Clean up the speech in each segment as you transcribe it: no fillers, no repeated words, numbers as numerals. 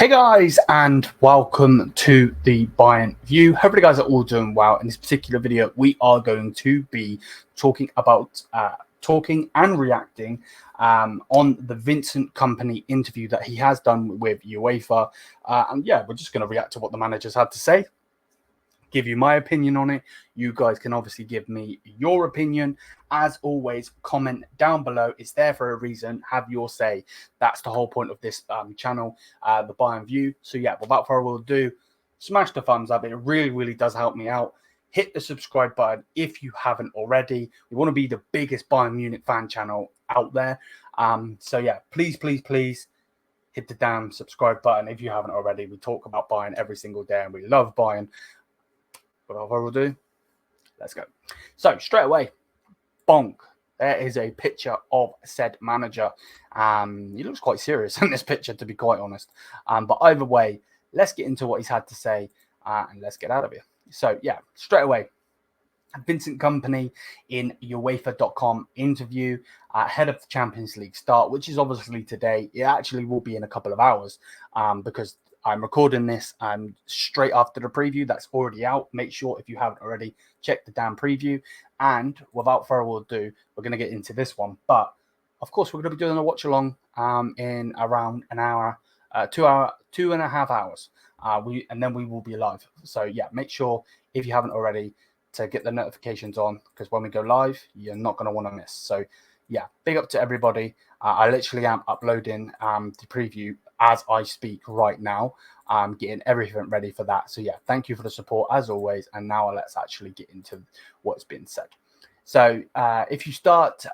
Hey guys, and welcome to the Bayern View. Hope you guys are all doing well. In this particular video, we are going to be talking about talking and reacting on the Vincent Kompany interview that he has done with UEFA. And yeah, we're just going to react to what the managers had to say, give you my opinion on it. You guys can obviously give me your opinion. As always, comment down below. It's there for a reason. Have your say. That's the whole point of this channel, the Bayern View. So yeah, without further ado, smash the thumbs up. It really does help me out. Hit the subscribe button if you haven't already. We want to be the biggest Bayern Munich fan channel out there. So yeah, please hit the damn subscribe button if you haven't already. We talk about Bayern every single day and we love Bayern. Without further ado, let's go. So straight away, bonk. There is a picture of said manager. He looks quite serious in this picture, to be quite honest. But either way, let's get into what he's had to say and let's get out of here. So yeah, straight away, Vincent Kompany in UEFA.com interview ahead of the Champions League start, which is obviously today. It actually will be in a couple of hours because I'm recording this straight after the preview that's already out. Make sure if you haven't already, check the damn preview. And without further ado, we're going to get into this one. But of course, we're going to be doing a watch along in around an hour, 2.5 hours. And then we will be live. So yeah, make sure if you haven't already to get the notifications on, because when we go live, you're not going to want to miss. So yeah, big up to everybody. I literally am uploading the preview as I speak right now. Getting everything ready for that. So yeah, thank you for the support as always. And now let's actually get into what's been said. So if you start,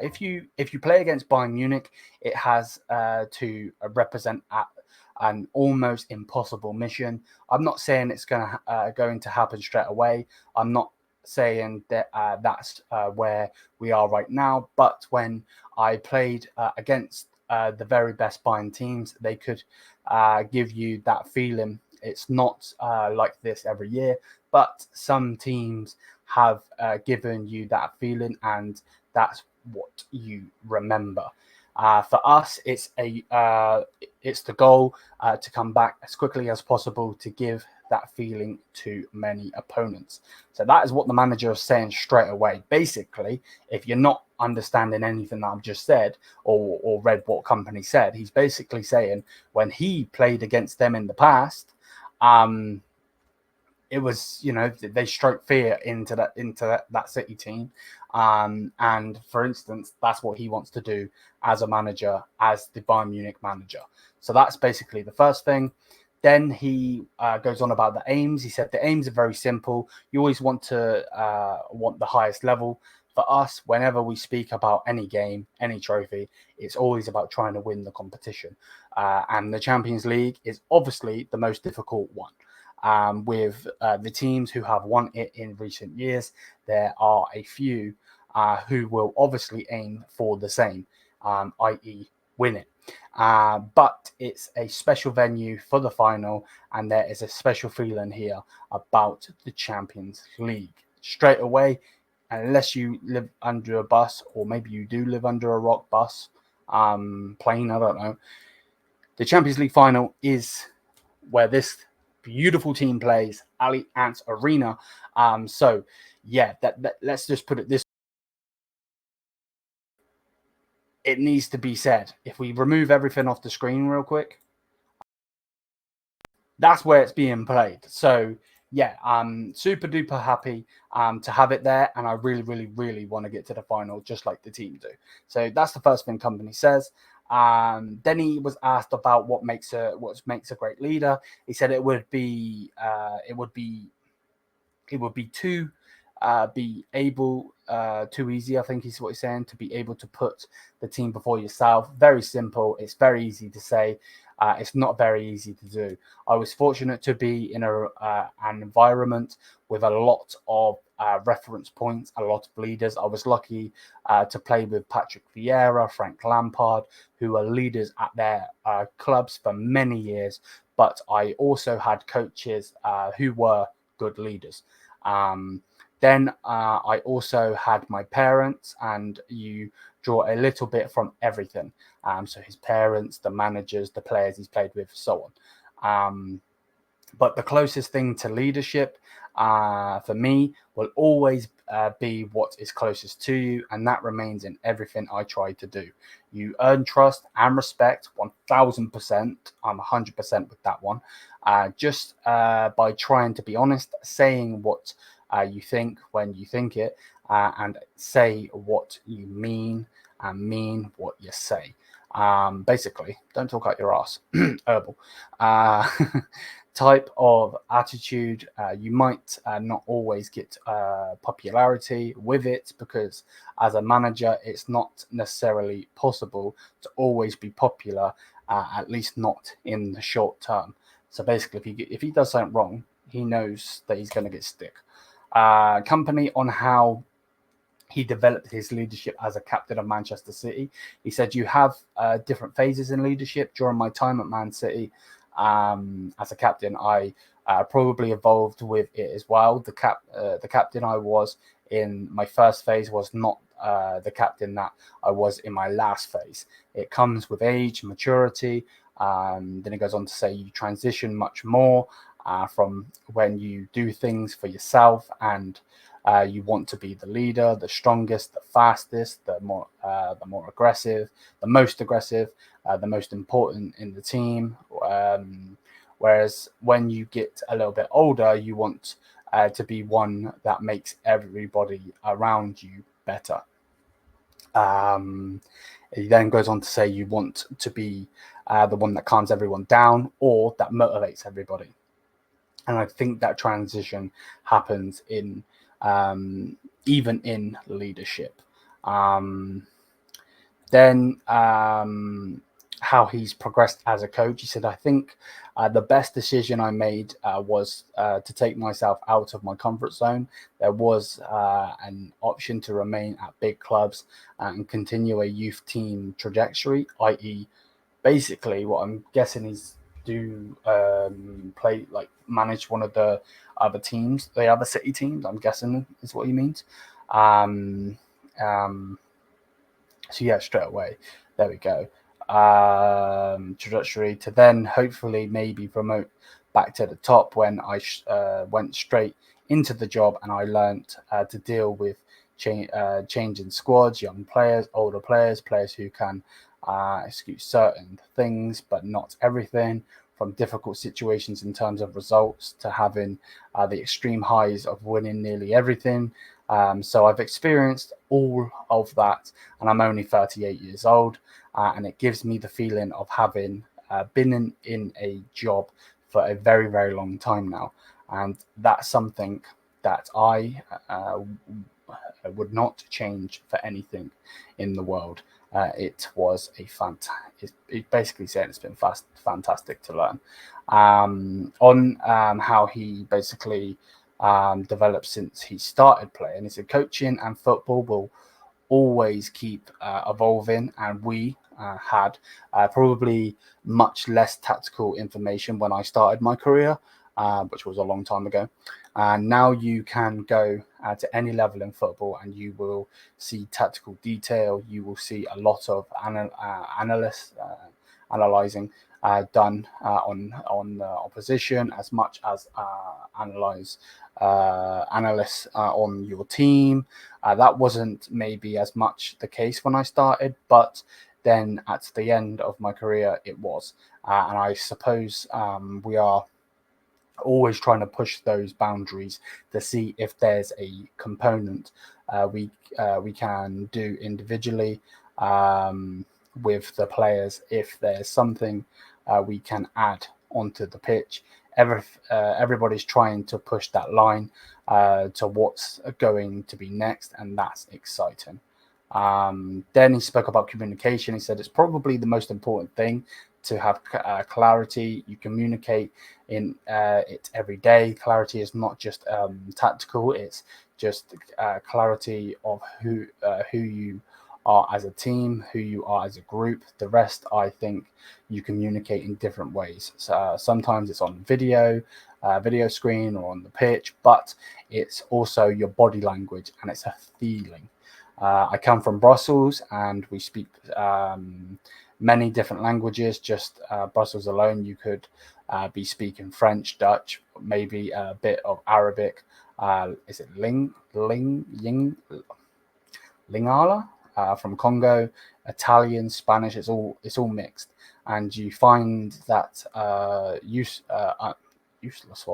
if you play against Bayern Munich, it has to represent an almost impossible mission. I'm not saying it's going to happen straight away. I'm not saying that that's where we are right now. But when I played against the very best Bayern teams, they could give you that feeling. It's not like this every year, but some teams have given you that feeling, and that's what you remember. For us, it's the goal to come back as quickly as possible to give that feeling to many opponents. So that is what the manager is saying straight away. Basically, if you're not understanding anything that I've just said or read what Kompany said, he's basically saying when he played against them in the past, it was, they stroked fear into that City team. And for instance, that's what he wants to do as a manager, as the Bayern Munich manager. So that's basically the first thing. Then he goes on about the aims. He said the aims are very simple. You always want to want the highest level. For us, whenever we speak about any game, any trophy, it's always about trying to win the competition. And the Champions League is obviously the most difficult one. With the teams who have won it in recent years, there are a few who will obviously aim for the same, i.e. win it. But it's a special venue for the final, and there is a special feeling here about the Champions League. Straight away, unless you live under a bus, or maybe you do live under a rock bus, plane, I don't know. The Champions League final is where this beautiful team plays, Allianz Arena. So yeah, let's just put it this. It needs to be said. If we remove everything off the screen real quick, that's where it's being played. So yeah, I'm super duper happy to have it there, and I really want to get to the final just like the team do. So that's the first thing Kompany says. Then he was asked about what makes a great leader. He said it would be too easy, I think is what he's saying, to be able to put the team before yourself. Very simple. It's very easy to say. It's not very easy to do. I was fortunate to be in an environment with a lot of reference points, a lot of leaders. I was lucky to play with Patrick Vieira, Frank Lampard, who were leaders at their clubs for many years. But I also had coaches who were good leaders. Then I also had my parents, and you draw a little bit from everything. So his parents, the managers, the players he's played with, so on. But the closest thing to leadership for me will always be what is closest to you, and that remains in everything I try to do. You earn trust and respect 1000%. I'm 100% with that one. Just by trying to be honest, saying what you think when you think it, and say what you mean and mean what you say. Basically, don't talk out your ass. Herbal. Type of attitude. You might not always get popularity with it, because as a manager, it's not necessarily possible to always be popular, at least not in the short term. So basically, if he does something wrong, he knows that he's going to get stick. Kompany on how he developed his leadership as a captain of Manchester City. He said, you have different phases in leadership. During my time at Man City, as a captain, I probably evolved with it as well. The captain I was in my first phase was not the captain that I was in my last phase. It comes with age, maturity. Then it goes on to say you transition much more from when you do things for yourself, and you want to be the leader, the strongest, the fastest, the more aggressive, the most aggressive, the most important in the team. Whereas when you get a little bit older, you want to be one that makes everybody around you better. He then goes on to say you want to be the one that calms everyone down, or that motivates everybody. And I think that transition happens in even in leadership. Then how he's progressed as a coach. He said, I think the best decision I made was to take myself out of my comfort zone. There was an option to remain at big clubs and continue a youth team trajectory, i.e. basically what I'm guessing is do play, like manage one of the other teams, the other city teams, I'm guessing is what he means. So yeah, straight away, there we go. Trajectory to then hopefully maybe promote back to the top, when I went straight into the job and I learned to deal with changing squads, young players, older players, players who can execute certain things but not everything, from difficult situations in terms of results to having the extreme highs of winning nearly everything. So I've experienced all of that, and I'm only 38 years old, and it gives me the feeling of having been in a job for a very, very long time now. And that's something that I would not change for anything in the world. It was a it's basically saying it's been fantastic to learn. On how he basically developed since he started playing. He said coaching and football will always keep evolving, and we had probably much less tactical information when I started my career, which was a long time ago. And now you can go to any level in football and you will see tactical detail. You will see a lot of analyzing done on the opposition, as much as analysts on your team. That wasn't maybe as much the case when I started, but then at the end of my career it was. And I suppose we are always trying to push those boundaries to see if there's a component we can do individually with the players, if there's something we can add onto the pitch. Everybody's trying to push that line to what's going to be next, and that's exciting. Then he spoke about communication. He said it's probably the most important thing to have clarity. You communicate in it every day. Clarity is not just tactical; it's just clarity of who you are as a team, who you are as a group. The rest, I think, you communicate in different ways. So, sometimes it's on video screen or on the pitch, but it's also your body language and it's a feeling. I come from Brussels and we speak many different languages. Just Brussels alone, you could be speaking French, Dutch, maybe a bit of Arabic. Is it Lingala from Congo, Italian, Spanish? It's all mixed, and you find that useless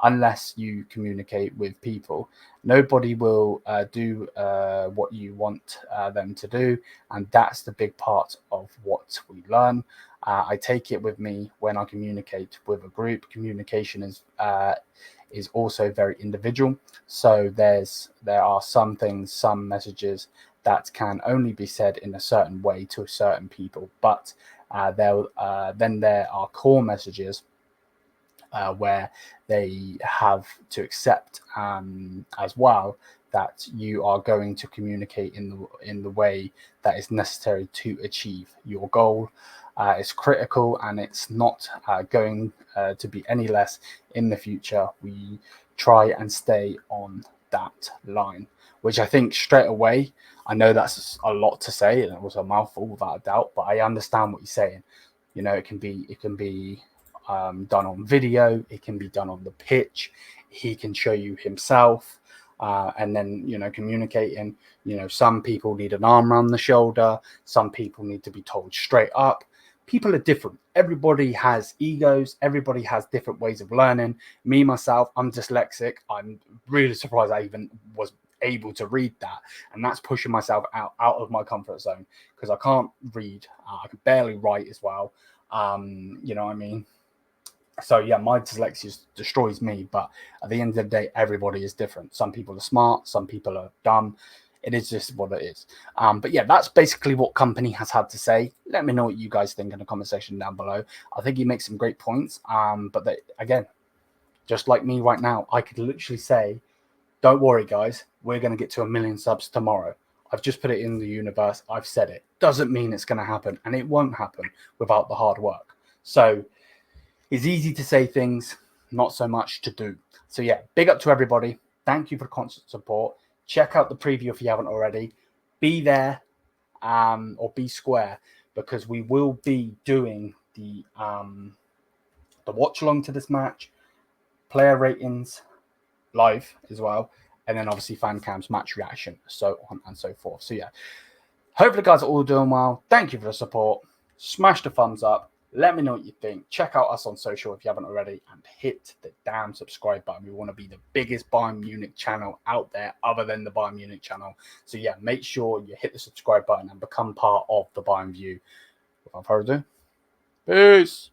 unless you communicate with people. Nobody will do what you want them to do, and that's the big part of what we learn. I take it with me when I communicate with a group. Communication is also very individual. So there are some things, some messages that can only be said in a certain way to certain people, but then there are core messages where they have to accept as well that you are going to communicate in the way that is necessary to achieve your goal. It's critical, and it's not going to be any less in the future. We try and stay on that line, which I think straight away, I know that's a lot to say, and it was a mouthful without a doubt, but I understand what you're saying. You know, it can be done on video, it can be done on the pitch. He can show you himself, and then, you know, communicating. You know, some people need an arm around the shoulder, some people need to be told straight up. People are different. Everybody has egos, everybody has different ways of learning. Me myself, I'm dyslexic. I'm really surprised I even was able to read that, and that's pushing myself out of my comfort zone, because I can't read, I can barely write as well. You know what I mean? So yeah, my dyslexia destroys me, but at the end of the day, everybody is different. Some people are smart, some people are dumb. It is just what it is. But yeah, that's basically what Kompany has had to say. Let me know what you guys think in the comment section down below. I think he makes some great points. But again, just like me right now, I could literally say, don't worry, guys, we're going to get to 1 million subs tomorrow. I've just put it in the universe. I've said it. Doesn't mean it's going to happen, and it won't happen without the hard work. So it's easy to say things, not so much to do. So yeah, big up to everybody. Thank you for constant support. Check out the preview if you haven't already. Be there, or be square, because we will be doing the watch along to this match, player ratings live as well, and then obviously fan cams, match reaction, so on and so forth. So yeah, hopefully you guys are all doing well. Thank you for the support. Smash the thumbs up. Let me know what you think. Check out us on social if you haven't already, and hit the damn subscribe button. We want to be the biggest Bayern Munich channel out there other than the Bayern Munich channel. So yeah, make sure you hit the subscribe button and become part of the Bayern View. Without further ado, peace.